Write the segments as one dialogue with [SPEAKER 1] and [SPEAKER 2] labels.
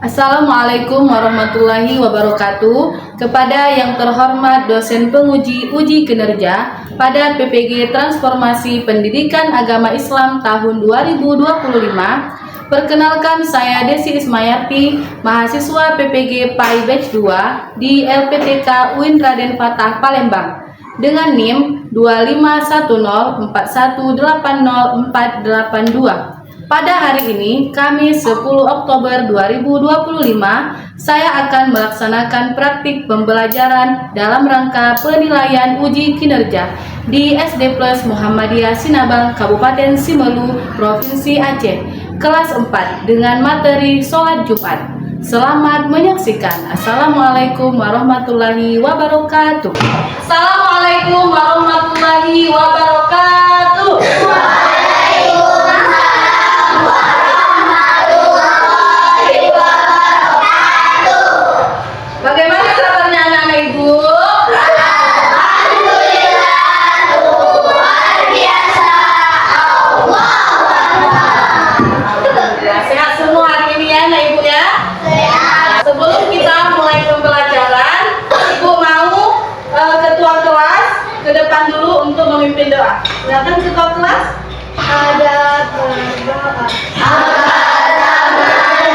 [SPEAKER 1] Assalamualaikum warahmatullahi wabarakatuh. Kepada yang terhormat dosen penguji uji kinerja pada PPG Transformasi Pendidikan Agama Islam tahun 2025, perkenalkan saya Desi Ismayati, mahasiswa PPG PAI Batch 2 di LPTK UIN Raden Fatah Palembang dengan NIM 25104080482. Pada hari ini, Kamis 10 Oktober 2025, saya akan melaksanakan praktik pembelajaran dalam rangka penilaian uji kinerja di SD Plus Muhammadiyah Sinabang, Kabupaten Simelu, Provinsi Aceh, kelas 4 dengan materi Sholat Jumat. Selamat menyaksikan. Assalamualaikum warahmatullahi wabarakatuh. Assalamualaikum warahmatullahi wabarakatuh. Bagaimana kabarnya anak-anak Ibu?
[SPEAKER 2] Alhamdulillah, luar biasa.
[SPEAKER 1] Alhamdulillah, sehat semua hari ini ya anak Ibu ya?
[SPEAKER 2] Sehat.
[SPEAKER 1] Sebelum kita mulai pembelajaran, Ibu mau ketua kelas ke depan dulu untuk memimpin doa. Silakan ketua kelas.
[SPEAKER 2] Ada berdoa. Agar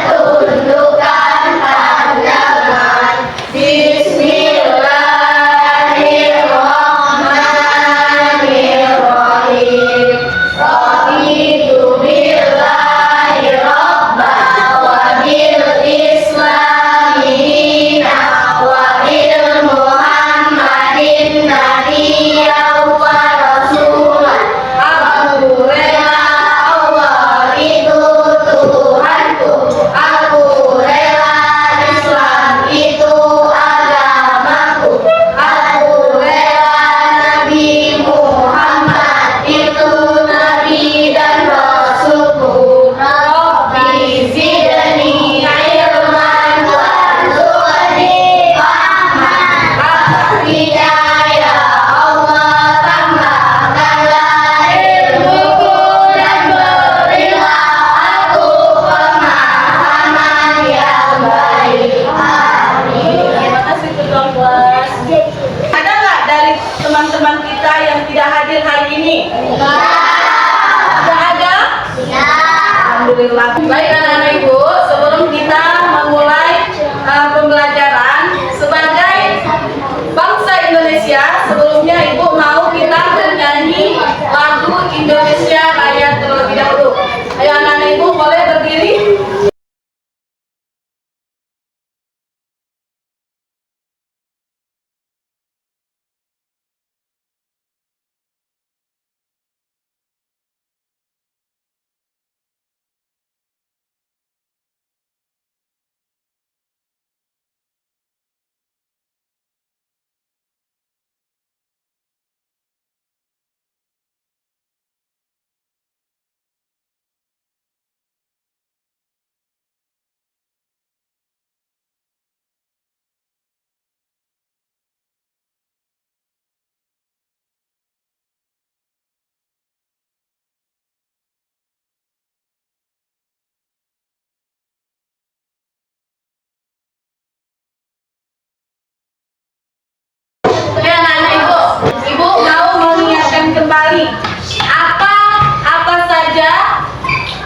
[SPEAKER 2] tundukkan pandangan. Bismillahirrahmanirrahim. Raditu billahi rabba wa bil islami dina wa bil muhammadin nabiyya wa rasulah. Aku rela Allah itu Tuhanku. Aku rela Islam itu agamaku. Aku rela Nabi Muhammad itu Nabi dan Rasulku. Rabbi zidni ilman warzuqni fahman. Hidayah Allah tambahkanlah ilmuku dan berilah aku pemahaman yang baik. Amin.
[SPEAKER 1] Terima kasih ketua kelas. Ada nggak dari teman-teman kita yang tidak hadir hari ini? Tidak ada? Alhamdulillah. Baik anak-anak Ibu, sebelum kita memulai pembelajaran sebagai bangsa Indonesia, sebelumnya Ibu mau kita bernyanyi lagu Indonesia Raya terlebih dahulu. Ayo anak-anak Ibu boleh berdiri. Oke anak-anak Ibu, Ibu mau mengingatkan kembali apa saja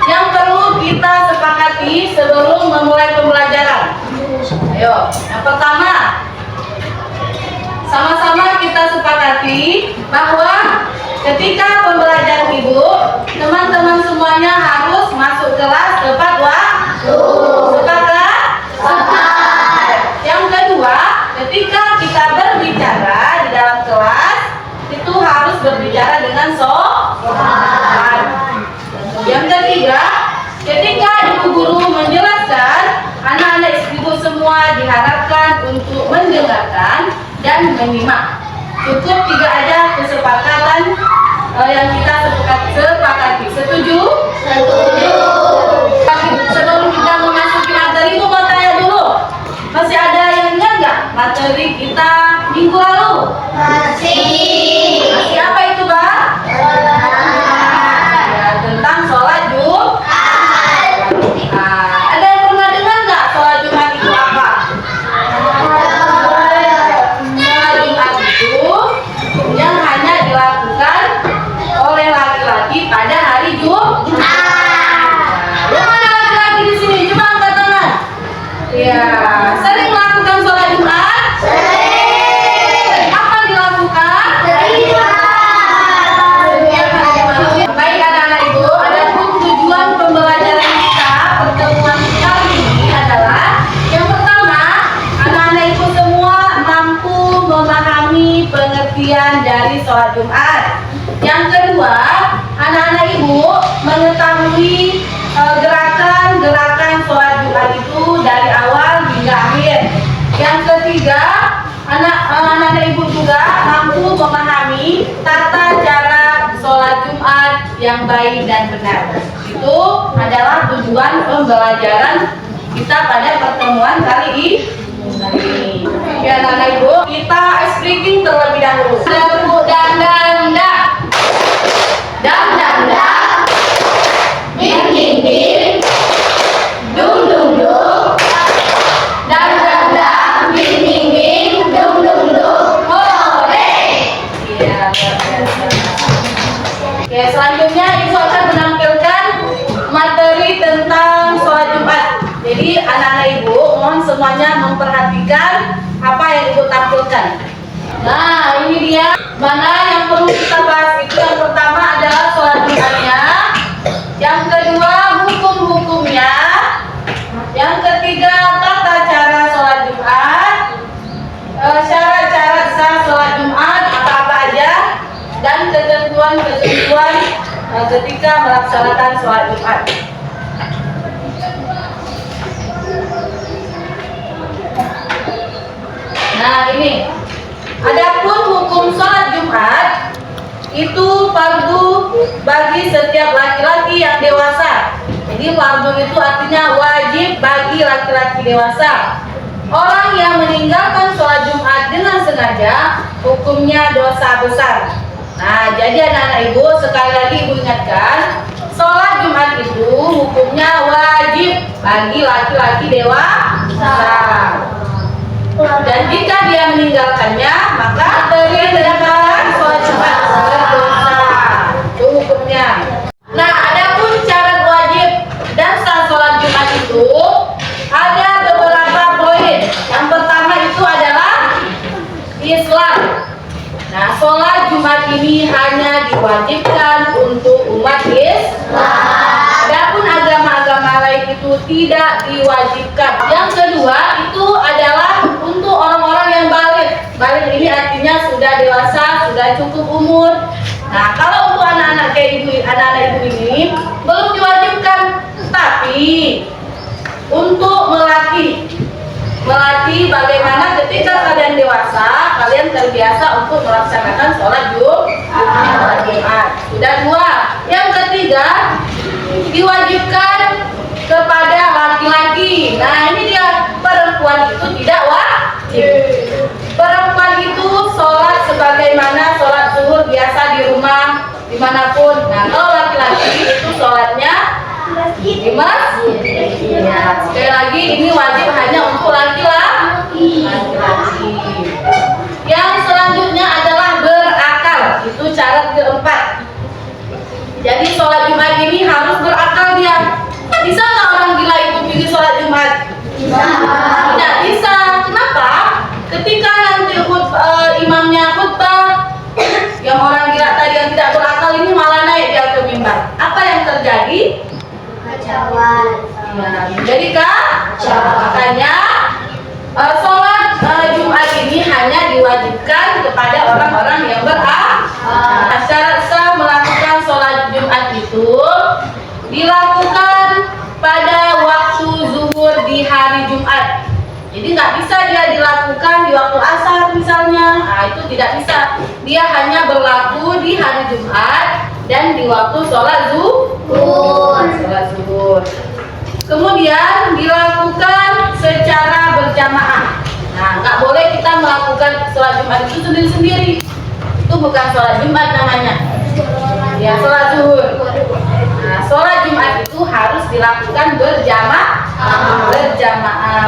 [SPEAKER 1] yang perlu kita sepakati sebelum memulai pembelajaran. Ayo, yang pertama, sama-sama kita sepakati bahwa ketika pembelajaran Ibu, teman-teman semuanya harus masuk kelas tepat waktu. Sepakat?
[SPEAKER 2] Sepakat.
[SPEAKER 1] Yang kedua, ketika kita berbicara di dalam kelas, itu harus berbicara dengan sopan. Yang ketiga, ketika ibu guru menjelaskan, anak-anak ibu semua diharapkan untuk mendengarkan dan menyimak. Cukup 3 aja kesepakatan yang kita sepakati. Setuju?
[SPEAKER 2] Setuju.
[SPEAKER 1] Kita sholat Jumat. Yang kedua, anak-anak ibu mengetahui gerakan-gerakan sholat Jumat itu dari awal hingga akhir. Yang ketiga, anak-anak ibu juga mampu memahami tata cara sholat Jumat yang baik dan benar. Itu adalah tujuan pembelajaran kita pada pertemuan kali ini. Ya anak-anak ibu, kita ice breaking terlebih dahulu. Tepuk dang dang dang, dang dang dang, ding ding ding, dung dung dung, dang dang dang, ding ding ding, dung dung dung, hore. Iya, luar biasa. Oke, selanjutnya ibu akan menampilkan materi tentang sholat Jumat. Jadi anak-anak ibu mohon semuanya memperhatikan apa yang ibu tampilkan. Nah, ini dia mana yang perlu kita bahas. Itu yang pertama adalah sholat Jumatnya, yang kedua hukum-hukumnya, yang ketiga tata cara sholat Jumat, syarat-syarat sah sholat Jumat apa-apa aja, dan ketentuan-ketentuan ketika melaksanakan sholat Jumat. Nah, ini adapun hukum sholat Jumat itu fardu bagi setiap laki-laki yang dewasa. Jadi fardu itu artinya wajib bagi laki-laki dewasa. Orang yang meninggalkan sholat Jumat dengan sengaja hukumnya dosa besar. Nah, jadi anak-anak ibu sekali lagi ibu ingatkan, sholat Jumat itu hukumnya wajib bagi laki-laki dewasa. Dan jika dia meninggalkannya, maka meninggalkan sholat Jumat berdosa. Itu hukumnya. Nah, adapun syarat wajib dan sah sholat Jumat itu ada beberapa poin. Yang pertama itu adalah Islam. Nah, sholat Jumat ini hanya diwajibkan untuk umat Islam. Adapun agama-agama lain itu tidak diwajibkan. Yang kedua itu adalah untuk orang-orang yang balik. Balik ini artinya sudah dewasa, sudah cukup umur. Nah, kalau untuk anak-anak kayak ibu, anak-anak ibu ini belum diwajibkan, tapi untuk melatih bagaimana ketika kalian dewasa, kalian terbiasa untuk melaksanakan sholat Jumat. Sudah dua. Yang ketiga, diwajibkan kepada laki-laki. Nah, ini dia, perempuan itu tidak wajib. Perempuan itu sholat sebagaimana sholat zuhur biasa di rumah, dimanapun. Nah, kalau laki-laki itu sholatnya di masjid. Ya, sekali lagi ini wajib hanya untuk laki-laki. Yang selanjutnya adalah berakal. Itu syarat keempat. Jadi sholat Jumat ini harus berakal dia. Bisa nggak orang gila itu pergi sholat Jumat? Tidak bisa. Kenapa? Ketika nanti imamnya khutbah, yang orang gila tadi yang tidak berakal ini malah naik dia ke mimbar. Apa yang terjadi?
[SPEAKER 2] Kacauan.
[SPEAKER 1] Jadi kacau. Makanya sholat Jumat ini hanya diwajibkan kepada orang-orang yang berakal. Syarat sah melakukan sholat Jumat itu dilakukan pada waktu zuhur di hari Jumat. Jadi nggak bisa dia dilakukan di waktu asar misalnya. Nah, itu tidak bisa. Dia hanya berlaku di hari Jumat dan di waktu sholat zuhur. Kemudian dilakukan secara berjamaah. Nah, nggak boleh kita melakukan sholat Jumat itu sendiri-sendiri. Itu bukan sholat Jumat namanya. Ya, sholat zuhur. Nah, sholat Jumat itu harus dilakukan berjamaah.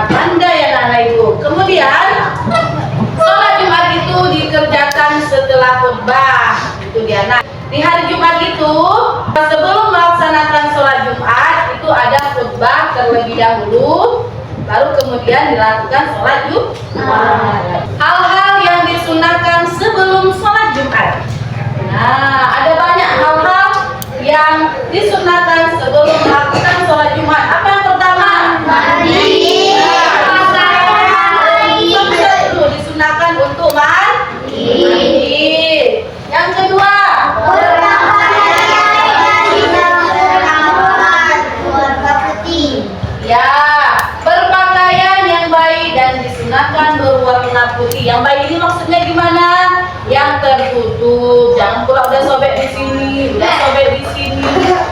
[SPEAKER 1] Pandai ya anak ibu. Kemudian sholat Jumat itu dikerjakan setelah khutbah. Itu dia. Nah, di hari Jumat itu sebelum melaksanakan sholat Jumat itu ada khutbah terlebih dahulu, baru kemudian dilakukan sholat Jumat. Hal-hal yang disunahkan sebelum sholat Jumat. Nah, ada banyak hal-hal yang disunahkan sebelum melakukan sholat Jumat. Apa yang pertama? Mandi. Itu disunahkan untuk mandi. Yang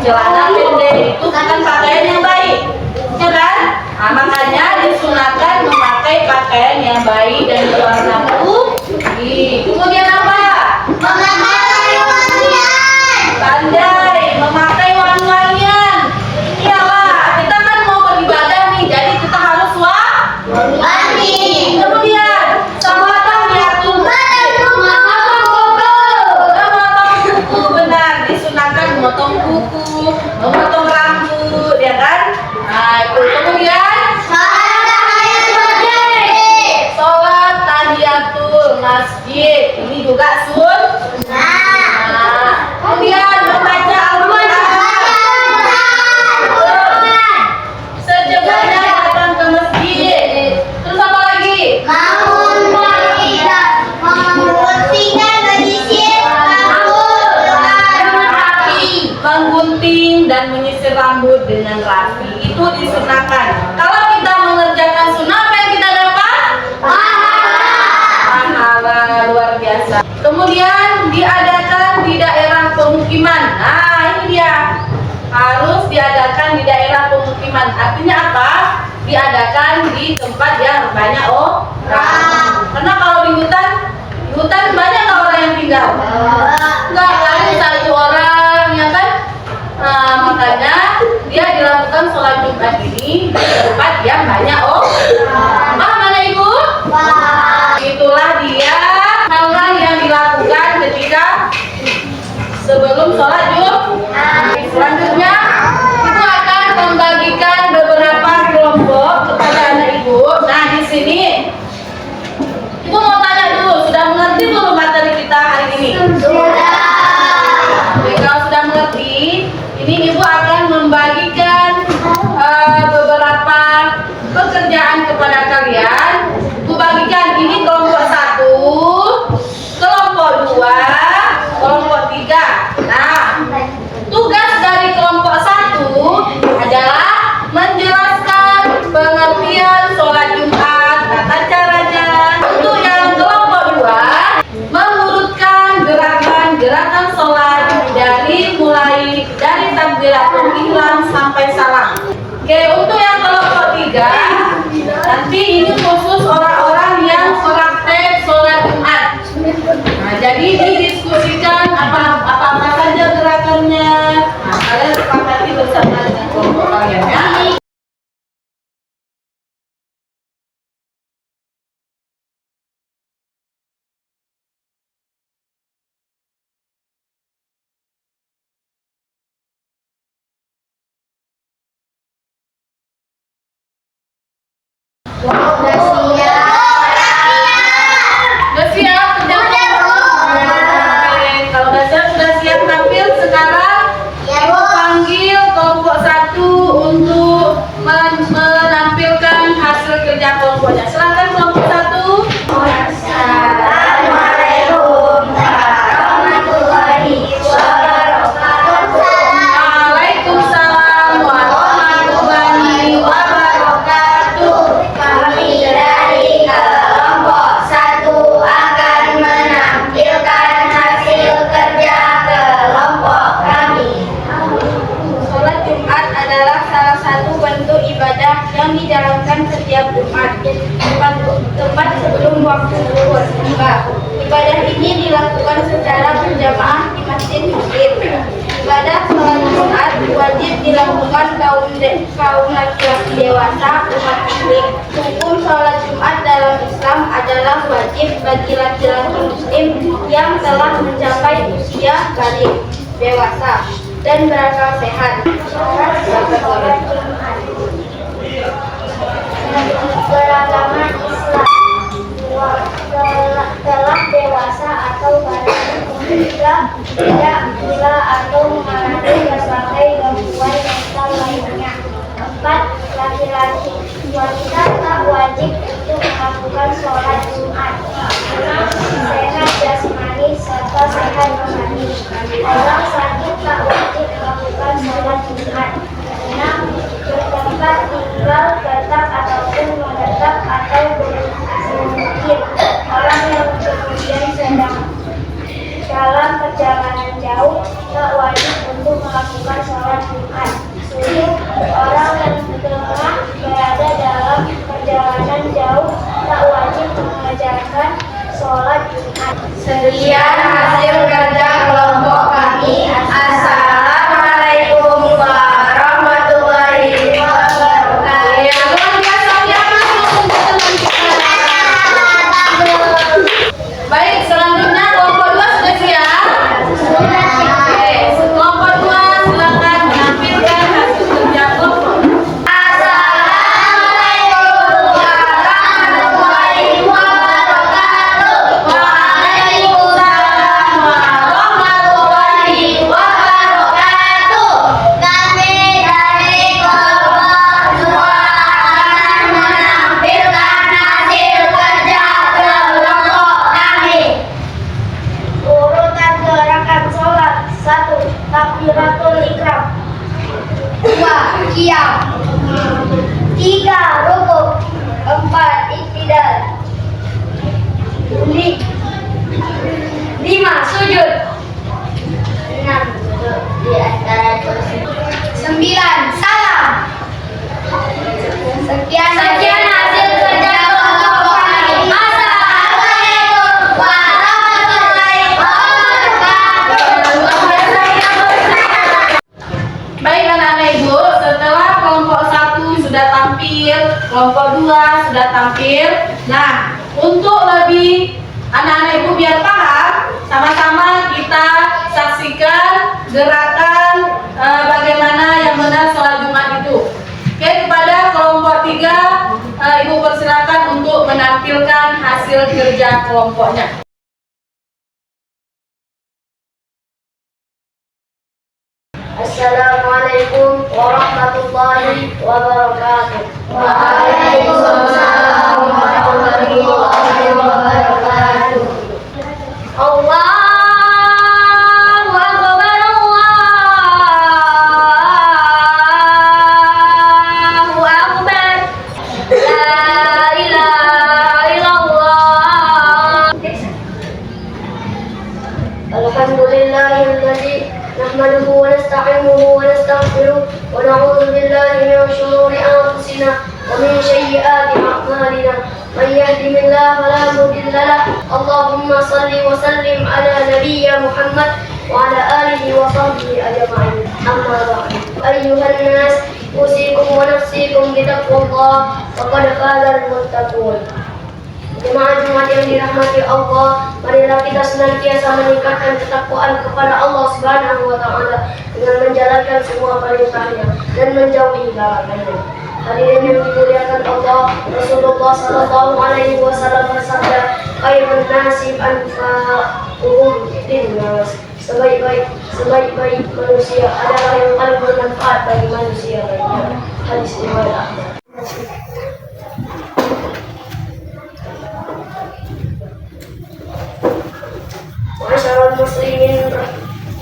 [SPEAKER 1] celana pendek itu bukan pakaian yang baik, ya kan? Nah, makanya disunahkan memakai pakaian yang baik dan berwarna putih. Kemudian apa?
[SPEAKER 2] Memakai wangian.
[SPEAKER 1] Pandai memakai wangi-wangian. Iyalah, kita kan mau beribadah nih, jadi kita harus
[SPEAKER 2] Wangi.
[SPEAKER 1] Kemudian sholatan diatur memotong kuku, benar, disunahkan memotong kuku, memotong rambut, ya kan? Nah, itu. Kemudian sholat tahiyatul masjid, ini juga sunnah. Kemudian membaca Al-Quran sejauhnya datang ke masjid. Terus apa lagi? Menggunting dan menyisir rambut dengan rapi, itu disunahkan. Kalau kita mengerjakan sunnah, apa yang kita dapat? Pahala luar biasa. Kemudian diadakan di daerah pemukiman. Nah, ini dia, harus diadakan di daerah pemukiman. Artinya apa? Diadakan di tempat yang banyak orang. Karena kalau di hutan banyak nggak orang yang tinggal? Nggak, paling satu orang, ya kan? Nah, makanya dia dilakukan sholat Jumat ini di tempat yang banyak orang. Paham mana ibu? Itulah dia hal-hal yang dilakukan ketika sebelum sholat Jumat. Selanjutnya, ibu akan membagikan beberapa kelompok kepada anak ibu. Nah, di sini ibu mau tanya dulu, sudah mengerti belum materi kita hari ini? Oke, kalau sudah mengerti, ini ibu akan membagikan beberapa pekerjaan kepada kalian. Ibu bagikan ini kelompok 1, kelompok 2, kelompok 3. Nah, tugas dari kelompok 1 adalah menjelaskan pengertian sholat Jumat, tata caranya. Untuk yang kelompok 2, mengurutkan gerakan-gerakan sholat mulai dari takbiratul ihram sampai salam. Oke, untuk yang kelompok 3, nanti ini khusus orang-orang yang praktek sholat Jumat. Nah, jadi didiskusikan apa saja gerakannya. Nah, kalian sepakati bersama dengan kelompok kalian, ya. Udah siap? Oke, kalau sudah siap tampil, sekarang ibu panggil kelompok 1 untuk menampilkan hasil kerja kelompoknya. Silakan kelompok 1.
[SPEAKER 2] Assalamualaikum warahmatullahi wabarakatuh.
[SPEAKER 1] Waalaikumsalam warahmatullahi wabarakatuh.
[SPEAKER 2] Kami dari kelompok 1 akan menampilkan hasil kerja kelompok kami.
[SPEAKER 1] Sholat Jumat adalah salah satu bentuk ibadah yang dijalankan setiap Jumat, tepat sebelum waktu zuhur tiba. Ibadah ini dilakukan secara berjamaah di masjid. Ibadah sholat Jumat wajib dilakukan kaum laki-laki dewasa umat muslim. Hukum sholat Jumat dalam Islam adalah wajib bagi laki-laki muslim yang telah mencapai usia balik, dewasa, dan berakal sehat.
[SPEAKER 2] Beragama Islam telah dewasa atau balik tidak gila atau mengalami berbagai gangguan mental lainnya. 4. Laki-laki wanita tak wajib untuk melakukan sholat Jumat. 6. Sehat jasmani serta sehat rohani. Orang sakit tak wajib melakukan sholat Jumat. 6. Bertempat tinggal tetap ataupun menetap atau bermukim. Orang yang kemudian sedang dalam perjalanan jauh tak wajib untuk melakukan sholat Sekian hasil kerja kelompok kami. Assalamualaikum warahmatullahi wabarakatuh.
[SPEAKER 1] Baik anak-anak ibu, setelah kelompok 1 sudah tampil, kelompok 2 sudah tampil. Nah, untuk lebih anak-anak ibu biar paham, sama-sama kita saksikan gerakan bagaimana yang benar sholat Jumat itu. Oke, kepada kelompok 3, ibu persilakan untuk menampilkan hasil kerja kelompoknya.
[SPEAKER 2] Assalamualaikum warahmatullahi wabarakatuh.
[SPEAKER 1] Waalaikumsalam warahmatullahi wabarakatuh.
[SPEAKER 2] Allahu Akbar, Allahu Akbar. La ilaha illallah. Alhamdulillahilladzi nahmaduhu wa nasta'inuhu wa nastaghfiruh wa na'udzu billahi min shururi anfusina wa min sayyiati a'malina. Man yahdihillahu fala mudilla lahu. Allahumma shalli wa sallim ala nabiyyina Muhammad wa ala alihi wa sahbihi ajma'in. Amma ba'du. Ayyuhan nas, usikum wa nafsikum bi taqwallah. Faqad faza al-muttaqun. Jemaah Jumat yang dirahmati Allah, marilah kita senantiasa meningkatkan ketakwaan kepada Allah Subhanahu wa taala dengan menjalankan semua perintahnya dan menjauhi larangannya. Hadirin yang dimuliakan Allah, Rasulullah sallallahu alaihi wasallam bersabda, "Khairun nasi anfa'uhum linnas." Sebaik-baik manusia adalah yang paling bermanfaat bagi manusia lainnya. Hadis riwayat Ahmad. Masyarakat muslimin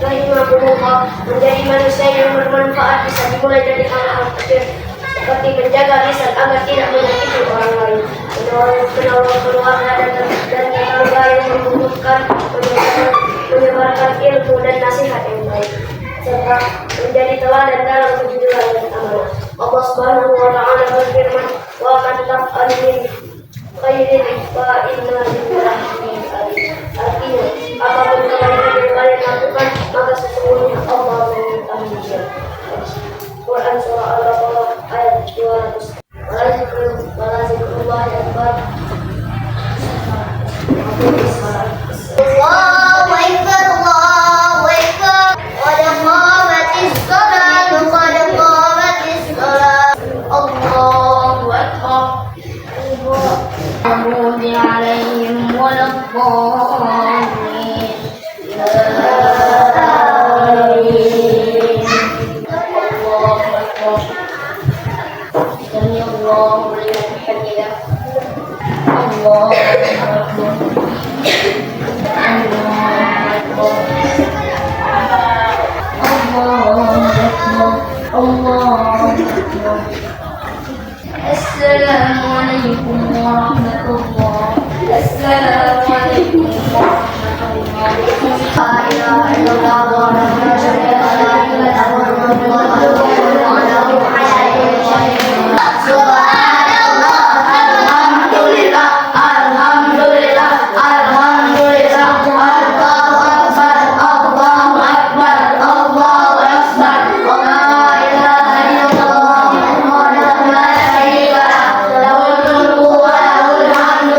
[SPEAKER 2] rahimahumullah, menjadi manusia yang bermanfaat bisa dimulai dari hal-hal kecil seperti menjaga lisan agar tidak menyakiti orang lain, menolong keluarga dan tetangga yang membutuhkan, menyebarkan ilmu dan nasihat yang baik, serta menjadi teladan dalam kejujuran dan amanah. Allah Subhanahu wa taala berfirman, "Wa man taf'al min khairin fa inna lillahi." Artinya, apapun kebaikan yang kalian lakukan, maka sesungguhnya Allah mengetahuinya. Quran surah Al-Baqarah ayat 200. Walazikrullahi akbar. Allahu akbar, Allahu akbar. Qad qamatis shalah, qad qamatis shalah. Allahu akbar.
[SPEAKER 3] المغضوب عليهم ولا الضالين. آمين. الله أكبر. سمع الله لمن حمده. الله أكبر. الله أكبر. السلام عليكم ورحمة الله. السلام عليكم ورحمة الله. لا إله إلا الله وحده لا شريك له له الملك وله الحمد وله على كل شيء قدير. سبحان الله، الحمد لله، الحمد لله، الحمد لله. الله أكبر، الله أكبر، الله أكبر. ولا إله إلا الله وحده لا شريك له له الملك وله الحمد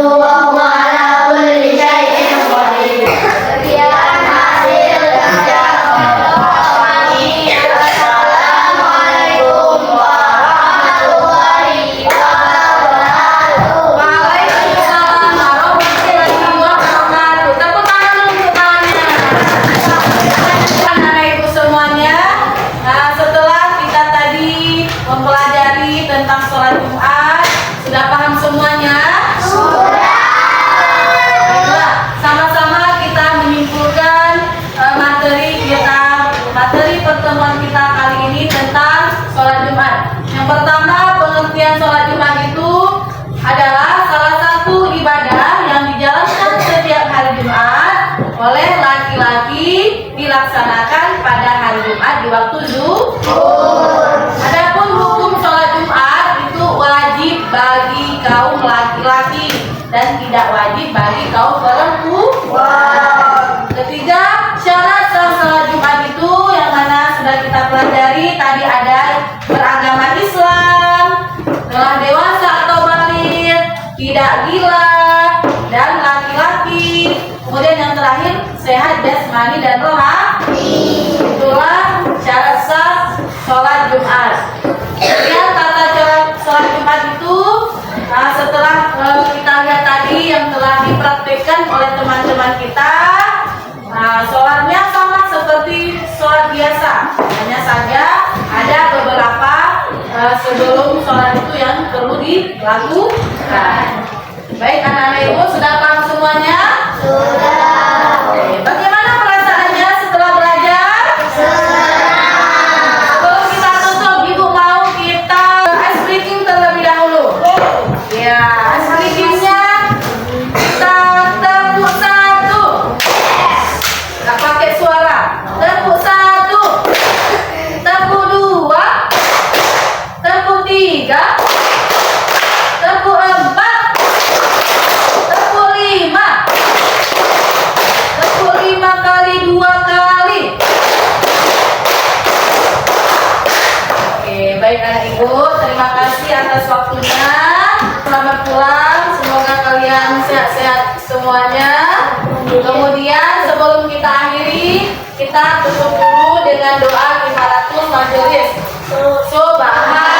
[SPEAKER 1] kaum laki-laki dan tidak wajib bagi kaum perempuan. Ketiga, syarat sah sholat Jumat itu yang mana sudah kita pelajari tadi, ada beragama Islam, telah dewasa atau baligh, tidak gila, dan laki-laki. Kemudian yang terakhir, sehat jasmani dan rohani. Itulah syarat sah sholat Jumat. Kemudian tata cara sholat Jumat itu setelah kita lihat tadi yang telah dipraktikkan oleh teman-teman kita, sholatnya sama seperti sholat biasa, hanya saja ada beberapa sebelum sholat itu yang perlu dilakukan. Baik, anak-anak ibu sudah paham semuanya?
[SPEAKER 3] Sudah.
[SPEAKER 1] Oke, bagaimana perasaannya setelah belajar? Sebelum kita tutup, ibu mau kita ice breaking terlebih dahulu. Ya, ice breakingnya kita tepuk satu. Nggak pakai suara. Tepuk satu, tepuk dua, tepuk tiga, tepuk empat, tepuk lima, tepuk 5 kali 2 kali. Oke, baik anak ibu, terima kasih atas waktunya. Selamat pulang, semoga kalian sehat-sehat semuanya. Kemudian sebelum kita akhiri, kita tutup dulu dengan doa kifaratul majelis. Subhan